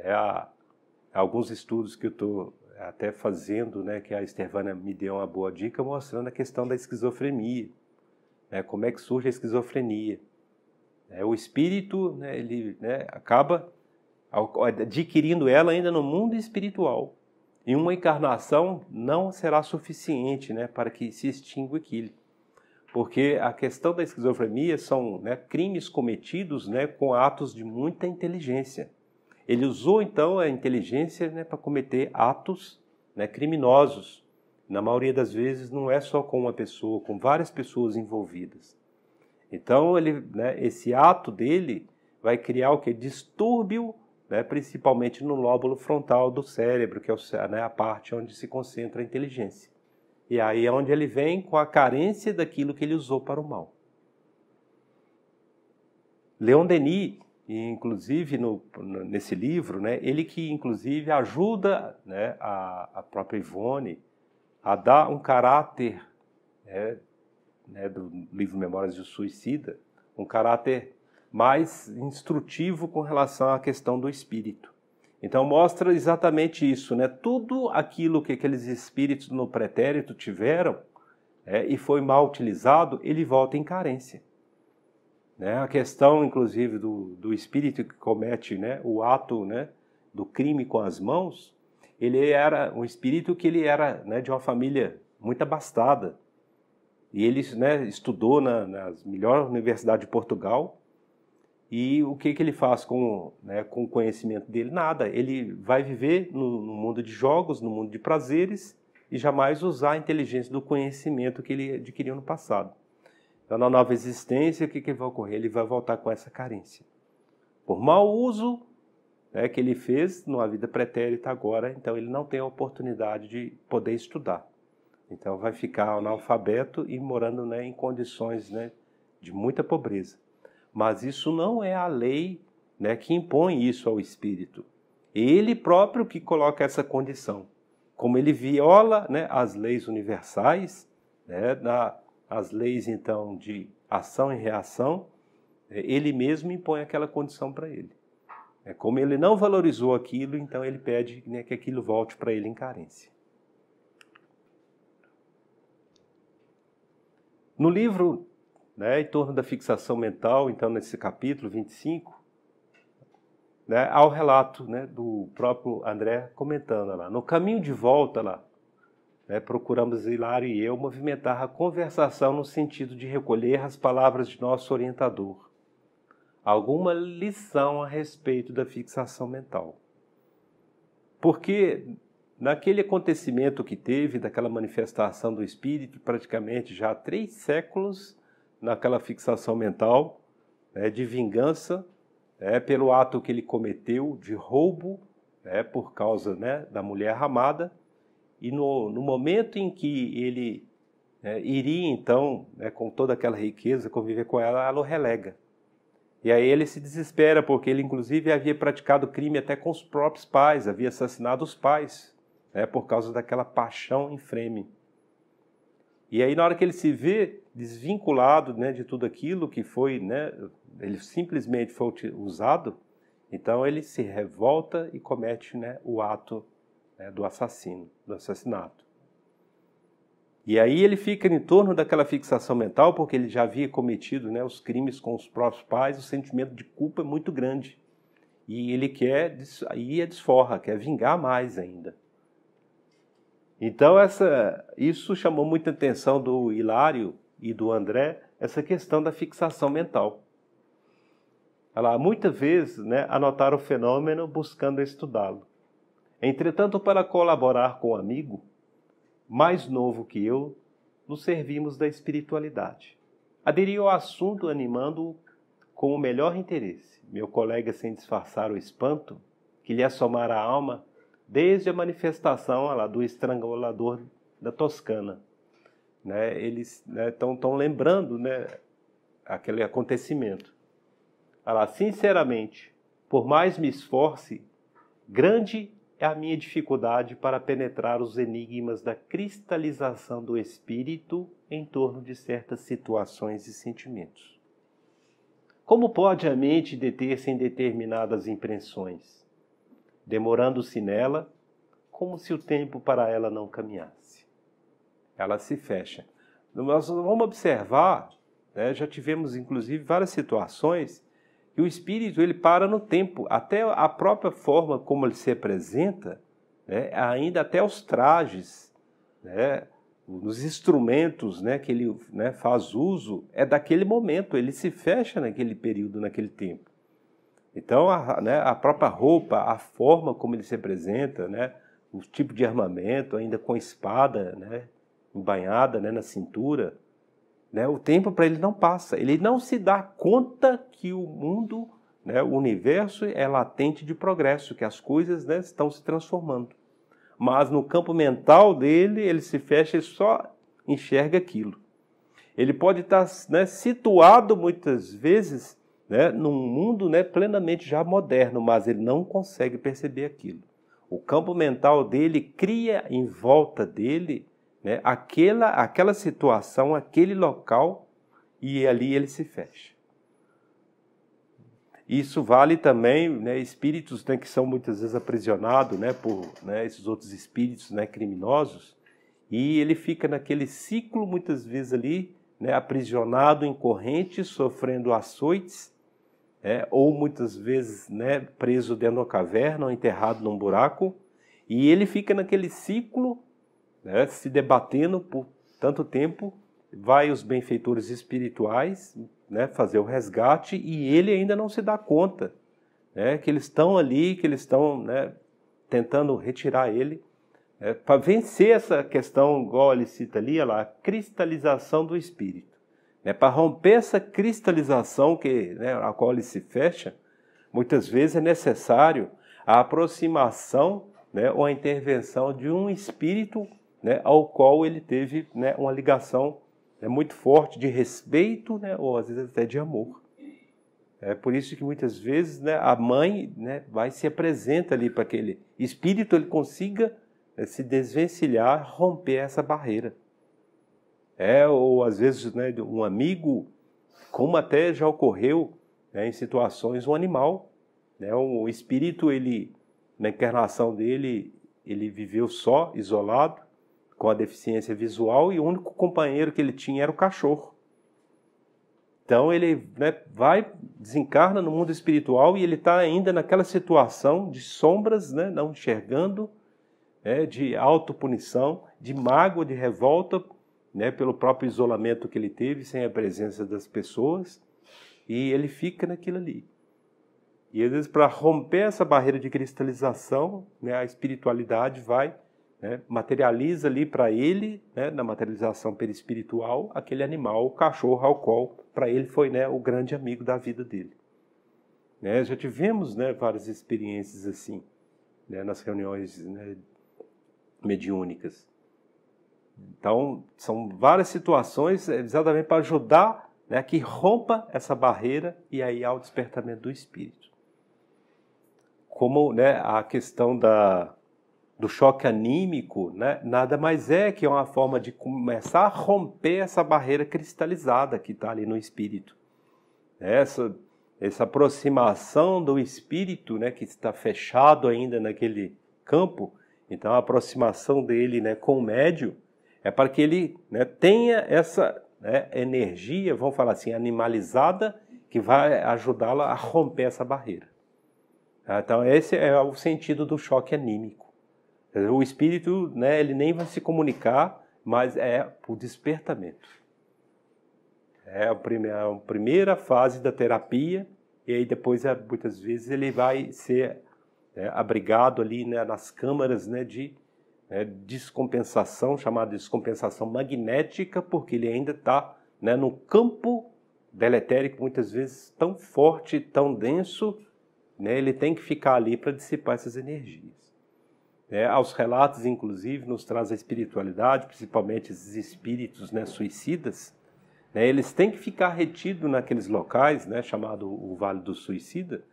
há alguns estudos que eu estou até fazendo, né, que a Estevana me deu uma boa dica, mostrando a questão da esquizofrenia, né, como é que surge a esquizofrenia. O espírito, né, ele, né, acaba adquirindo ela ainda no mundo espiritual. E uma encarnação não será suficiente, né, para que se extinga aquilo. Porque a questão da esquizofrenia são, né, crimes cometidos, né, com atos de muita inteligência. Ele usou, então, a inteligência, né, para cometer atos, né, criminosos. Na maioria das vezes não é só com uma pessoa, com várias pessoas envolvidas. Então, né, esse ato dele vai criar o quê? Distúrbio, né, principalmente no lóbulo frontal do cérebro, que é, né, a parte onde se concentra a inteligência. E aí é onde ele vem com a carência daquilo que ele usou para o mal. Leon Denis, inclusive nesse livro, né, ele que inclusive ajuda, né, a própria Ivone a dar um caráter, né, do livro Memórias do Suicida, um caráter mais instrutivo com relação à questão do espírito. Então mostra exatamente isso, né? Tudo aquilo que aqueles espíritos no pretérito tiveram e foi mal utilizado, ele volta em carência. Né? A questão, inclusive, do espírito que comete, né, o ato, né, do crime com as mãos, ele era um espírito que ele era, né, de uma família muito abastada. E ele, né, estudou na melhor universidade de Portugal. E o que ele faz com o conhecimento dele? Nada. Ele vai viver no mundo de jogos, no mundo de prazeres, e jamais usar a inteligência do conhecimento que ele adquiriu no passado. Então, na nova existência, o que vai ocorrer? Ele vai voltar com essa carência. Por mau uso, né, que ele fez numa vida pretérita agora, então ele não tem a oportunidade de poder estudar. Então vai ficar analfabeto e morando, né, em condições, né, de muita pobreza. Mas isso não é a lei, né, que impõe isso ao espírito. Ele próprio que coloca essa condição. como ele viola, né, as leis universais, né, as leis, então, de ação e reação, ele mesmo impõe aquela condição para ele. Como ele não valorizou aquilo, então ele pede, né, que aquilo volte para ele em carência. No livro, né, em torno da fixação mental, então nesse capítulo 25, né, há o relato, né, do próprio André comentando lá. No caminho de volta lá, né, procuramos, Hilário e eu, movimentar a conversação no sentido de recolher as palavras de nosso orientador. Alguma lição a respeito da fixação mental. Porque naquele acontecimento que teve, daquela manifestação do espírito, praticamente já há 3 séculos, naquela fixação mental, né, de vingança, pelo ato que ele cometeu de roubo, por causa, né, da mulher amada, e no momento em que ele iria, então, né, com toda aquela riqueza, conviver com ela, ela o relega. E aí ele se desespera, porque ele, inclusive, havia praticado crime até com os próprios pais, havia assassinado os pais, por causa daquela paixão infreme. E aí, na hora que ele se vê desvinculado, né, de tudo aquilo que foi, né, ele simplesmente foi usado, então ele se revolta e comete, né, o ato, né, do assassinato. E aí ele fica em torno daquela fixação mental, porque ele já havia cometido, né, os crimes com os próprios pais, o sentimento de culpa é muito grande. E ele quer, aí é desforra, quer vingar mais ainda. Então isso chamou muita atenção do Hilário e do André, essa questão da fixação mental. Muitas vezes, né, anotaram o fenômeno buscando estudá-lo. Entretanto, para colaborar com o amigo, mais novo que eu, nos servimos da espiritualidade. Aderi ao assunto animando-o com o melhor interesse. Meu colega, sem disfarçar o espanto que lhe assomara a alma, desde a manifestação do estrangulador da Toscana. Né, eles estão lembrando, né, aquele acontecimento. Sinceramente, por mais me esforce, grande é a minha dificuldade para penetrar os enigmas da cristalização do espírito em torno de certas situações e sentimentos. Como pode a mente deter-se em determinadas impressões, demorando-se nela, como se o tempo para ela não caminhasse? Ela se fecha. Nós vamos observar, né, já tivemos inclusive várias situações que o espírito ele para no tempo, até a própria forma como ele se apresenta, né, ainda até os trajes, né, os instrumentos, né, que ele, né, faz uso, é daquele momento, ele se fecha naquele período, naquele tempo. Então, a própria roupa, a forma como ele se apresenta, né, o tipo de armamento, ainda com espada, né, embainhada, né, na cintura, né, o tempo para ele não passa. Ele não se dá conta que o mundo, né, o universo é latente de progresso, que as coisas, né, estão se transformando. Mas no campo mental dele, ele se fecha e só enxerga aquilo. Ele pode estar, né, situado muitas vezes, né, num mundo, né, plenamente já moderno, mas ele não consegue perceber aquilo. O campo mental dele cria em volta dele, né, aquela situação, aquele local, e ali ele se fecha. Isso vale também, né, espíritos, né, que são muitas vezes aprisionados, né, por, né, esses outros espíritos, né, criminosos, e ele fica naquele ciclo muitas vezes ali, né, aprisionado em correntes, sofrendo açoites, ou muitas vezes, né, preso dentro de uma caverna ou enterrado num buraco, e ele fica naquele ciclo, né, se debatendo por tanto tempo. Vai os benfeitores espirituais, né, fazer o resgate, e ele ainda não se dá conta, né, que eles estão ali, que eles estão, né, tentando retirar ele, para vencer essa questão, igual ele cita ali, a cristalização do espírito. Para romper essa cristalização né, a qual ele se fecha, muitas vezes é necessário a aproximação, né, ou a intervenção de um espírito, né, ao qual ele teve, né, uma ligação, né, muito forte de respeito, né, ou às vezes até de amor. É por isso que muitas vezes, né, a mãe, né, vai se apresenta ali para aquele espírito, ele consiga, se desvencilhar, romper essa barreira. Ou às vezes, né, um amigo, como até já ocorreu, né, em situações, um animal, né, o espírito, ele, na encarnação dele, ele viveu só, isolado, com a deficiência visual, e o único companheiro que ele tinha era o cachorro. Então ele, né, vai, desencarna no mundo espiritual e ele está ainda naquela situação de sombras, né, não enxergando, de autopunição, de mágoa, de revolta, né, pelo próprio isolamento que ele teve, sem a presença das pessoas, e ele fica naquilo ali. E às vezes, para romper essa barreira de cristalização, né, a espiritualidade vai, né, materializa ali para ele, né, na materialização perispiritual, aquele animal, o cachorro, ao qual para ele foi, né, o grande amigo da vida dele. Né, já tivemos, né, várias experiências assim, né, nas reuniões, né, mediúnicas. Então, são várias situações exatamente para ajudar, né, que rompa essa barreira e aí há o despertamento do espírito. Como, né, a questão do choque anímico, né, nada mais é que uma forma de começar a romper essa barreira cristalizada que está ali no espírito. Essa aproximação do espírito, né, que está fechado ainda naquele campo, então a aproximação dele, né, com o médium é para que ele, né, tenha essa, né, energia, vamos falar assim, animalizada, que vai ajudá-la a romper essa barreira. Então esse é o sentido do choque anímico. O espírito, né, ele nem vai se comunicar, mas é o despertamento. É a primeira fase da terapia, e aí depois, muitas vezes, ele vai ser, né, abrigado ali, né, nas câmaras, né, de descompensação, chamada descompensação magnética, porque ele ainda está, né, no campo deletérico, muitas vezes tão forte, tão denso, né, ele tem que ficar ali para dissipar essas energias. Aos relatos, inclusive, nos traz a espiritualidade, principalmente esses espíritos, né, suicidas, né, eles têm que ficar retidos naqueles locais, né, chamado o Vale do Suicida,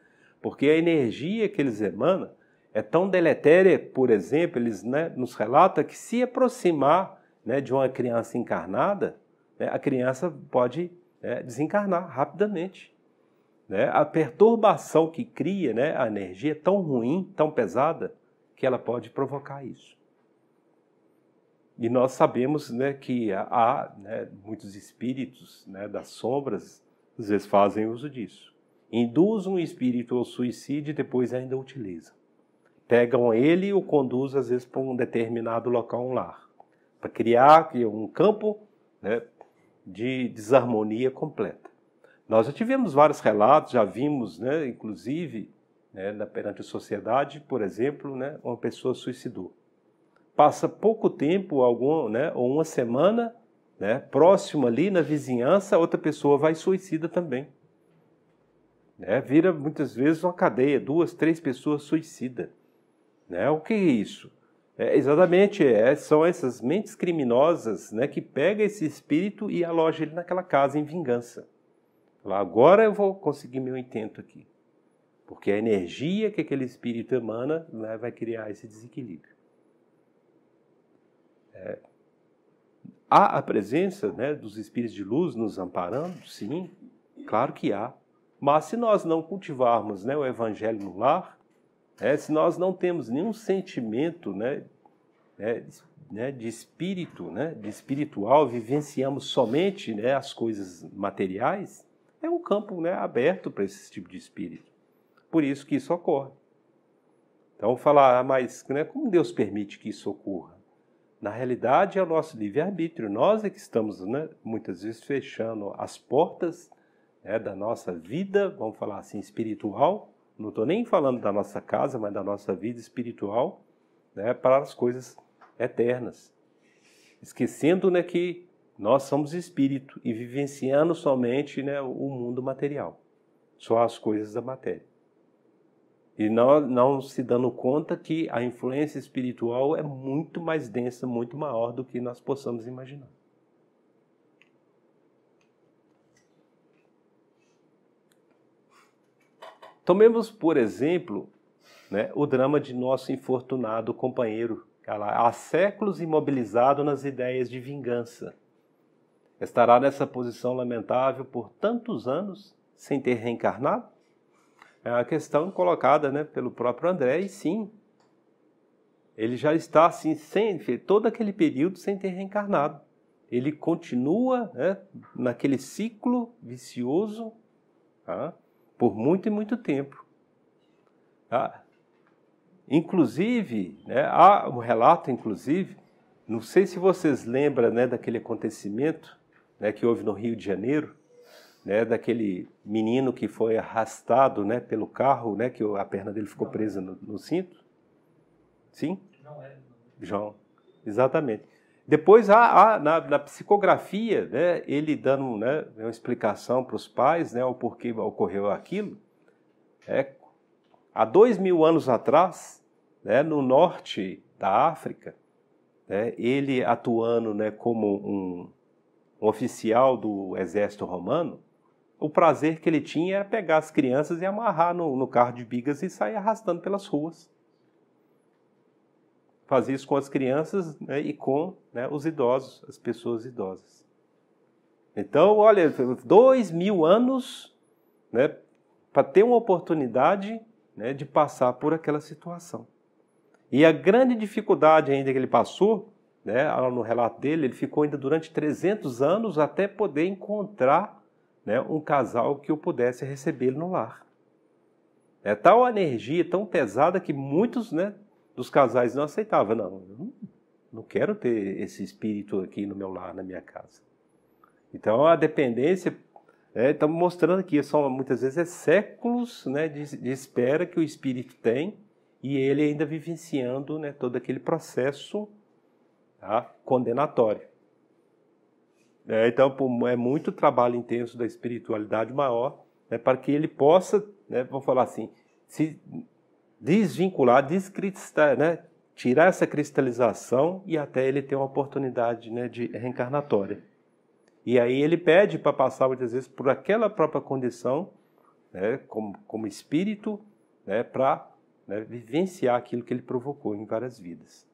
porque a energia que eles emanam é tão deletéria, por exemplo, eles, né, nos relatam que se aproximar, né, de uma criança encarnada, né, a criança pode, né, desencarnar rapidamente. Né? A perturbação que cria, né, a energia é tão ruim, tão pesada, que ela pode provocar isso. E nós sabemos, né, que há, né, muitos espíritos, né, das sombras, às vezes fazem uso disso. Induzem o espírito ao suicídio e depois ainda utilizam. Pegam ele e o conduzem, às vezes, para um determinado local, um lar, para criar um campo, né, de desarmonia completa. Nós já tivemos vários relatos, já vimos, né, inclusive, né, perante a sociedade, por exemplo, né, uma pessoa suicidou. Passa pouco tempo, né, ou uma semana, né, próximo ali na vizinhança, outra pessoa vai suicida também. Vira muitas vezes uma cadeia, 2, 3 pessoas suicidas. O que é isso? Exatamente, são essas mentes criminosas, né, que pegam esse espírito e alojam ele naquela casa em vingança. Agora eu vou conseguir meu intento aqui. Porque a energia que aquele espírito emana, né, vai criar esse desequilíbrio. Há a presença, né, dos espíritos de luz nos amparando? Sim, claro que há. Mas se nós não cultivarmos, né, o evangelho no lar, se nós não temos nenhum sentimento, né, de espírito, né, de espiritual, vivenciamos somente, né, as coisas materiais, é um campo, né, aberto para esse tipo de espírito. Por isso que isso ocorre. Então, falar, mas, né, como Deus permite que isso ocorra? Na realidade, é o nosso livre-arbítrio. Nós é que estamos, né, muitas vezes fechando as portas, né, da nossa vida, vamos falar assim, espiritual. Não estou nem falando da nossa casa, mas da nossa vida espiritual, né, para as coisas eternas. Esquecendo, né, que nós somos espírito e vivenciando somente, né, o mundo material. Só as coisas da matéria. E não se dando conta que a influência espiritual é muito mais densa, muito maior do que nós possamos imaginar. Tomemos, por exemplo, né, o drama de nosso infortunado companheiro, há séculos imobilizado nas ideias de vingança. Estará nessa posição lamentável por tantos anos sem ter reencarnado? É uma questão colocada, né, pelo próprio André, e sim, ele já está assim, todo aquele período sem ter reencarnado. Ele continua, né, naquele ciclo vicioso, tá, por muito e muito tempo. Tá? Inclusive, né, há um relato, inclusive, não sei se vocês lembram, né, daquele acontecimento, né, que houve no Rio de Janeiro, né, daquele menino que foi arrastado, né, pelo carro, né, que a perna dele ficou presa no cinto. Sim? João, exatamente. Depois, na psicografia, né, ele dando, né, uma explicação para os pais, né, o porquê ocorreu aquilo. Há 2000 anos atrás, né, no norte da África, né, ele atuando, né, como um oficial do exército romano, o prazer que ele tinha era pegar as crianças e amarrar no carro de bigas e sair arrastando pelas ruas. Fazia isso com as crianças, né, e com, né, os idosos, as pessoas idosas. Então, olha, 2000 anos, né, para ter uma oportunidade, né, de passar por aquela situação. E a grande dificuldade ainda que ele passou, né, no relato dele, ele ficou ainda durante 300 anos até poder encontrar, né, um casal que o pudesse recebê-lo no lar. É tal energia tão pesada que muitos, né, dos casais não aceitavam. Não quero ter esse espírito aqui no meu lar, na minha casa. Então a dependência, estamos mostrando aqui, muitas vezes séculos, né, de espera que o espírito tem e ele ainda vivenciando, né, todo aquele processo, tá, condenatório. Então é muito trabalho intenso da espiritualidade maior, né, para que ele possa, né, vamos falar assim, se desvincular, né, tirar essa cristalização e até ele ter uma oportunidade, né, de reencarnatória. E aí ele pede para passar muitas vezes por aquela própria condição, né, como espírito, né, para, né, vivenciar aquilo que ele provocou em várias vidas.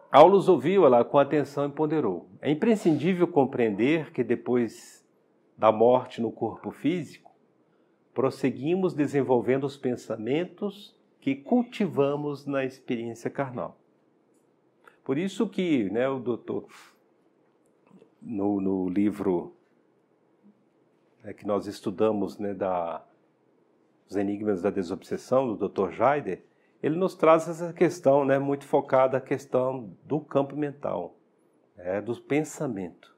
Aulus ouviu ela com atenção e ponderou. É imprescindível compreender que depois da morte no corpo físico, prosseguimos desenvolvendo os pensamentos que cultivamos na experiência carnal. Por isso que, né, o doutor, no livro, né, que nós estudamos, né, Os Enigmas da Desobsessão, do Dr. Jaider, ele nos traz essa questão, né, muito focada a questão do campo mental, do pensamento.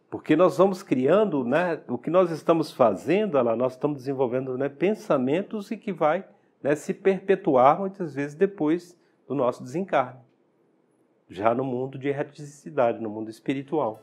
Porque nós vamos criando, né, o que nós estamos fazendo, nós estamos desenvolvendo, né, pensamentos e que vai, né, se perpetuar muitas vezes depois do nosso desencarne. Já no mundo de erraticidade, no mundo espiritual.